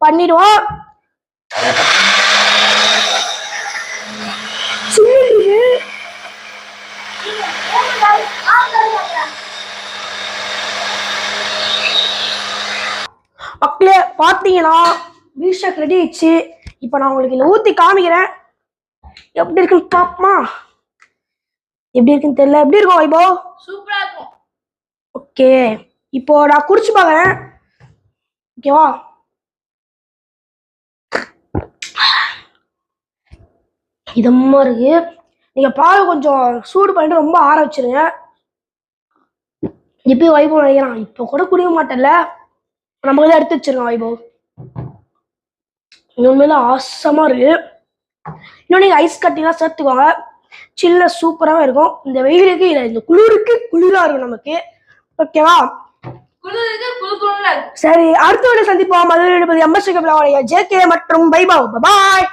பண்ணிடுவோம். மக்களே பாத்தீங்கன்னா பீஷக் ரெடி ஆயிடுச்சு. இப்ப நான் உங்களுக்கு இதை ஊத்தி காமிக்கிறேன். எப்படி இருக்குன்னு பாப்போமா? எப்படி இருக்குன்னு தெரியல. எப்படி இருக்கும் வைபவ்? சூப்பரா இருக்கும். ஓகே, இப்போ நான் குடிச்சு பாக்குறேன். ஓகேவா? இதமா இருக்கு. நீங்க பால் கொஞ்சம் சூடு பண்ணிட்டு ரொம்ப ஆற வச்சிருங்க. இப்பயும் வைபவ் நினைக்கிறான் இப்ப கூட குடிக்க மாட்டேன்ல, நம்ம இதை எடுத்து வச்சிருக்கோம் வைபவ். உண்மையில ஆசமா இருக்கு. இன்னும் நீங்க ஐஸ் கட்டிலாம் சேர்த்துக்கோங்க, சில்ல சூப்பராகவே இருக்கும். இந்த வெயிலுக்கு இல்லை, இந்த குளிருக்கு குளிரா இருக்கும் நமக்கு. ஓகேவா? சரி, அடுத்த வீடியோ சந்திப்போம். அது JK மற்றும் வைபவ். பாய்.